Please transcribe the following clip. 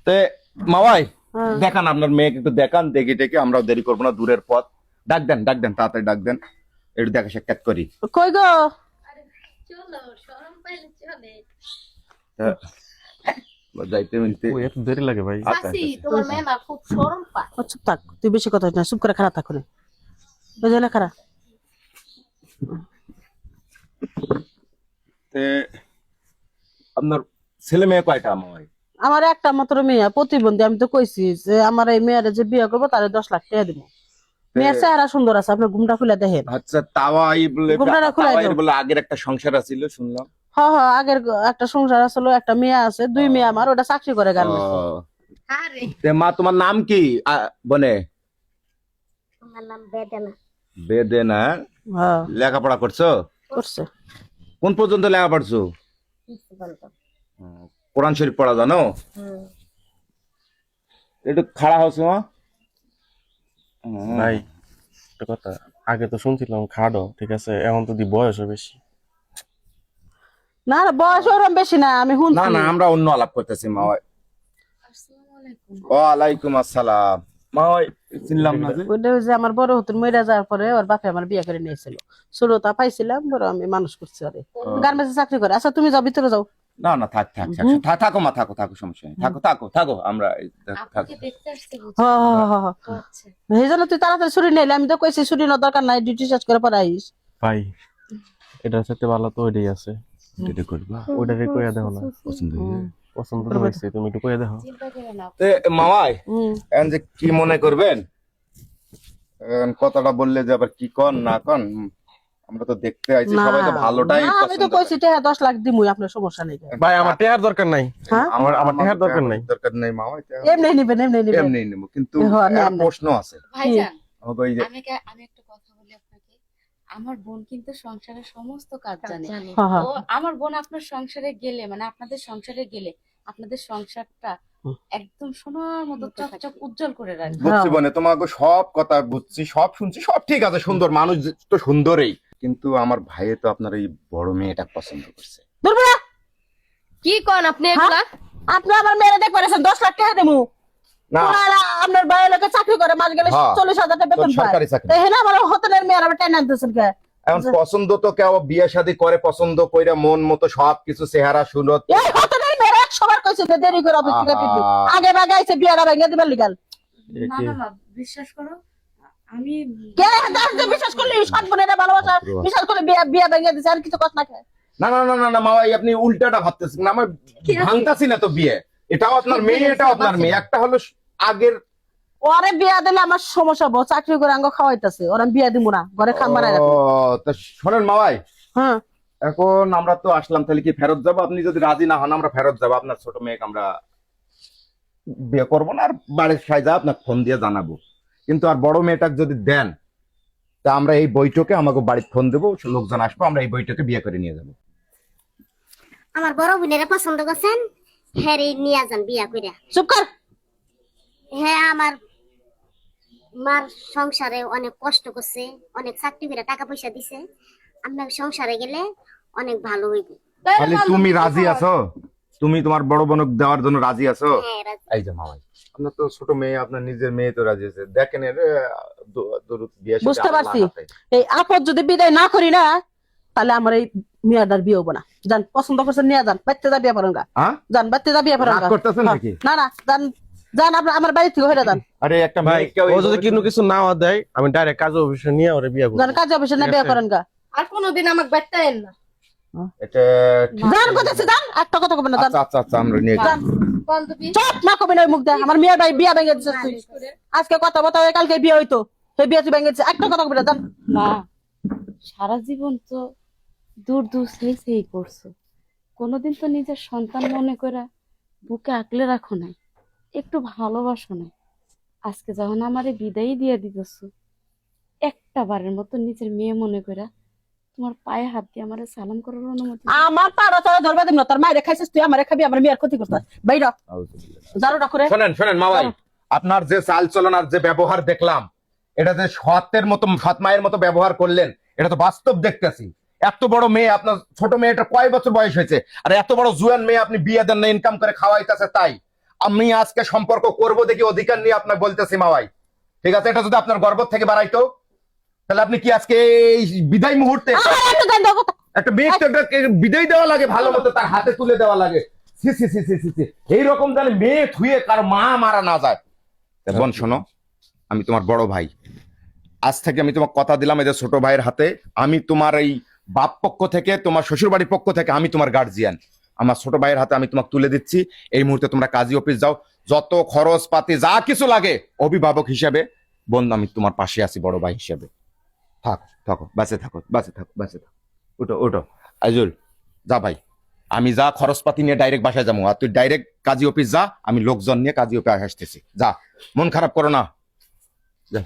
তে মাওয়াই দেখান আপনার মেয়েকে একটু দেখান, দেখি টেকে, আমরাও দেরি করবো না, দূরের পথ। ডাক দেন তাড়াতাড়ি ডাক দেন, একটু দেখা সাক্ষাৎ করি। কই গো? তা, যাইতে মিলতে এত দেরি লাগে ভাই? আচ্ছা, তোমার মেয়ে না খুব শরম পায়। চুপ থাক, তুই বেশি কথা না, চুপ করে খারাপ থাকুন। বুঝলে খারাপ তে আপনার ছেলে মেয়ে কয়টা মাওয়াই? আমার একটা মাত্র মেয়ে, প্রতিবন্ধী। আমি তো কইছি যে আমার এই মেয়ের যে বিয়ে করবো তারে 10 লাখ টাকা দিব। মেয়ের চেহারা সুন্দর আছে, আপনার ঘুমটা খুলে দেখেন। আচ্ছা, তাওয়াই বলে ঘুমটা খুলে দাও। বলে আগের একটা সংসার আছিল শুনলাম। আগের একটা সংসার আসলো, একটা মেয়ে আছে, 2 মেয়ে আমার, ওটা চাকরি করে গার্মেন্টসে। আরে তে মা, তোমার নাম কি বনে? আমার নাম বেদনা। বেদেনা। হ্যাঁ লেখাপড়া করছো? করছে। কোন পর্যন্ত লেখা পড়ছো? কিছু বলতো। কোরআন শরীফ পড়া জানো? একটু খাড়া হচ্ছে মা। ভাই একটা কথা, আগে তো শুনছিলাম খাডো, ঠিক আছে, এখন তো বয়সও বেশি। না না, বয়স ওরম বেশি না, আমি না শুনছি। না, আমরা অন্য আলাপ করতেছি মা। আসসালামু আলাইকুম। ওয়ালাইকুম আসসালাম। মা চিনলাম না যে। ওইটা ওই যে আমার বড় হতুন মরে যাওয়ার পরে ওর বাপে আমার বিয়ে করে নিয়েছিল। ষোলোটা পাইছিলাম, বড় আমি মানুষ করছি ওরে। গার্মেন্টসে চাকরি করে। আচ্ছা তুমি যাও, ভিতরে যাও। না না, থাক থাক থাক, থাকো মা, থাকো থাকো, সমস্যা নেই, থাকো থাকো থাকো, আমরা থাকো। আপনাকে দেখতে আসছে বুঝি। হ হ হ হ। আচ্ছা। এই জন্য তুই তাড়াতাড়ি ছুটি নিলে, আমি তো কইছি ছুটি নেওয়ার দরকার নাই, ডিউটি শেষ করে পরে আইস। ভাই এটার সাথে ভালো তো ওইটাই আছে, এটা করবা ওইটারে কইয়া দেখো না। পছন্দ হইবে? পছন্দ তো হয়েছে, তুমি একটু কইয়া দেখো। চিন্তা করে না। তে মামাই হুম। এখন যে কি মনে করবেন, এখন কথাটা বললে যে আবার কি কন না কন, আমরা তো দেখতে আইছি, না, সবাই তো ভালোটাই না, আমি তো পছন্দ কইছি করে। টাকা 10 লাখ দিমুই, আপনার সমস্যা নেই। ভাই আমার টেহার দরকার নাই, হ্যাঁ আমার টেহার দরকার নাই। দরকার নেই মামাই, এমনি নিবেন, এমনি নিবেন। এমনি নেব, কিন্তু হ্যাঁ, একটা নেন। প্রশ্ন আছে। ভাইজান, আমাকে ওই যে আমি একটা কথা বলি আপনাকে। আমার বোন কিন্তু সংসারের সমস্ত কাজ জানে। হ্যাঁ, হ্যাঁ। ও আমার বোন আপনার সংসারে গেলে, মানে আপনাদের সংসারে গেলে, আপনাদের সংসারটা একদম সোনার মতো চকচক উজ্জ্বল করে রাখবে। বুঝছি বনে, তোমাকে সব কথা বুঝছি, সব শুনছি, সব ঠিক আছে, সুন্দর মানুষ তো সুন্দরই, কিন্তু আমার ভাইয়ে তো আপনার এই বড় মেয়েটা পছন্দ করছে। দুর্বলা, কি কোন আপনি এগুলা? আপনি আমার মেয়েরে দেখ পারেছেন 10 লাখ টাকা দেবো। না, আপনার বাইরে লোকে চাকরি করে, মাস গেলে হ্যাঁ, 40,000 টাকা বেতন তো পায়। সরকারি চাকরি। এই না আমার হোটেলের মেয়ের আবার টেনে আনতেছেন কে? এখন পছন্দ তো কেউ বিয়ে শাদী করে, পছন্দ কইরা মন মতো সবকিছু চেহারা সুরত। এই হোটেলের মেয়ের 100 বার কইছে যে দেরি করে অফিস থেকে ফিরবি। আগে ভাগে আইছে বিয়েটা ভেঙে দিবার লিগাল। না না মা, বিশ্বাস করো, আমি কে দাস যে বিশ্বাস করলি সব বোনেরা ভালোবাসা বিশ্বাস করে বিয়ে ভেঙে দিছে, আর কিছু কথা না কে? না না না না না মামা, আপনি উল্টাটা ভাবতেছেন না, আমার ভাঙতাছি না তো বিয়ে। এটাও আপনার মেয়ে, এটাও আপনার মেয়ে, একটা হলো আগের। ওরে বিয়া দিলে আমার সমস্যা হবো, চাকরি করে আঙ্গ খাওয়াইতেছে, ওরা বিয়া দিব না, ঘরে খাম বানাই রাখবো। তা শোনেন মামাই, হ্যাঁ এখন আমরা তো আসলাম, তাহলে কি ফেরত যাবো? আপনি যদি রাজি না হন আমরা ফেরত যাবো, আপনার ছোট মেয়েকে আমরা বিয়ে করবো না, আর বাড়ির সাইজা আপনাকে ফোন দিয়ে জানাবো। কিন্তু আর বড় মেয়েটাকে যদি দেন, তা আমরা এই বইটাকে আমাকে বাড়িতে ফোন দেবো, লোকজন আসবো, আমরা এই বইটাকে বিয়ে করে নিয়ে যাবো। আমার বড় বোনেরা পছন্দ করছেন, হ্যাঁ রে নিয়ে যান বিয়া কইরা। চুপ কর। হ্যাঁ আমার মার সংসারে অনেক কষ্ট করছে, অনেক চাকরি করে টাকা পয়সা দিছে, আপনার সংসারে গেলে অনেক ভালো হইবে। তাহলে তুমি রাজি আছো? তুমি তোমার বড় বোনক দেওয়ার জন্য রাজি আছো? হ্যাঁ রাজি। এই যে মামাই, আপনার তো ছোট মেয়ে, আপনার নিজের মেয়ে তো রাজি আছে, দেখেন এর বিয়ে সাথে বুঝতে পারছি। আল্লাহ হাফেজ। এই আপদ যদি বিদায় না করি না, তাহলে আমার এই মেয়েটার বিয়ে হবো না। যান, পছন্দ করছেন নিয়ে যান, বাড়িতে যা বিয়ে করেন গা। হ্যাঁ? যান, বাড়িতে যা বিয়ে করেন রাগ গা। করতেছেন নাকি? না না, যান যান, আপনার আমার বাড়ি থেকে হয়ে যান। আরে একটা ভাই মেয়েকে ও যদি কোনো কিছু না দেয়, আমি ডাইরেক্ট কাজ অফিসে নিয়ে ওরে বিয়ে করব। যান, কাজে অফিসে না ঠিক বিয়ে আছে। করেন গা। আর কোনোদিন আমাকে বেটায়েন না। এটা ঠিক যান, আছে। কোথায় যান, একটা কথা কবেন না, যান। আচ্ছা আচ্ছা আচ্ছা, আমরা নিয়ে যান, বান্ধবী চুপ না কবেন ওই মুখ দিয়ে। আমার মেয়ের ভাই বিয়ে ভেঙে দিচ্ছে তুই। আজকে কথা বলতে হয়, কালকে বিয়ে হইতো, সেই বিয়ে তুই ভেঙে দিচ্ছে, একটা কথা কবেন না, যান। মা, সারা জীবন তো দূর দূর সেই করছো, কোনোদিন তো নিজের সন্তান মনে করে বুকে আঁকলে রাখো নাই, একটু ভালোবাসো নাই। আজকে যখন আমারে বিদায় দিয়ে দিতেছো, একটা বারের মতো নিজের মেয়ে মনে করে তোমার পায়ে হাত দিয়ে আমারে সালাম করার অনুমতি দাও। আমার তারা তারা ধরবা দিব না, তোর মায়ের খাইছিস তুই, আমার খাবি, আমার মেয়ের ক্ষতি করতে বাইর জারোটা করে। শোনেন শোনেন মামাই, আপনার যে চাল চলন আর যে ব্যবহার দেখলাম, এটা যে সতের মতো, সৎ মায়ের মতো ব্যবহার করলেন, এটা তো বাস্তব দেখতেছি। এত বড় মেয়ে, আপনার ছোট মেয়েটা কয় বছর বয়স হয়েছে, আর এত বড় জুয়ান মেয়ে আপনি বিয়ে দেন না, ইনকাম করে খাওয়াইতেছে তাই। আমি আজকে সম্পর্ক করব দেখি অধিকার নিয়ে আপনার বলতেছি মাওয়াই, ঠিক আছে? এটা যদি আপনার গর্ব থেকে বাড়াইতো তাহলে আপনি কি আজকে এই বিদায় মুহূর্তে একটা মেয়ে তো একটা বিদায় দেওয়া লাগে ভালো মতো, তার হাতে তুলে দেওয়া লাগে। সি সি সি সি সি সি। এইরকম জানে মেয়ে থুয়ে কারো মা মারা না যায়। বোন শোনো, আমি তোমার বড় ভাই, আজ থেকে আমি তোমাকে কথা দিলাম এই যে ছোট ভাইয়ের হাতে, আমি তোমার এই বাপ পক্ষ থেকে, তোমার শ্বশুর বাড়ির পক্ষ থেকে আমি তোমার গার্জিয়ান, আমার ছোট ভাইয়ের হাতে আমি তোমাকে তুলে দিচ্ছি। এই মুহূর্তে তোমরা কাজী অফিস যাও, যত খরচ পাতি যা কিছু লাগে অভিভাবক হিসেবে বোন আমি তোমার পাশে আছি, বড় ভাই হিসেবে। থাক, থাকো, বাঁচে থাকো, বাঁচে থাকো, বাঁচে থাকো। উঠো উঠো আইজুল, যা ভাই, আমি যা খরচপাতি নিয়ে ডাইরেক্ট বাসায় যাবো, আর তুই ডাইরেক্ট কাজী অফিস যা, আমি লোকজন নিয়ে কাজী অফিস আসতেছি। যা, মন খারাপ করো না, যা।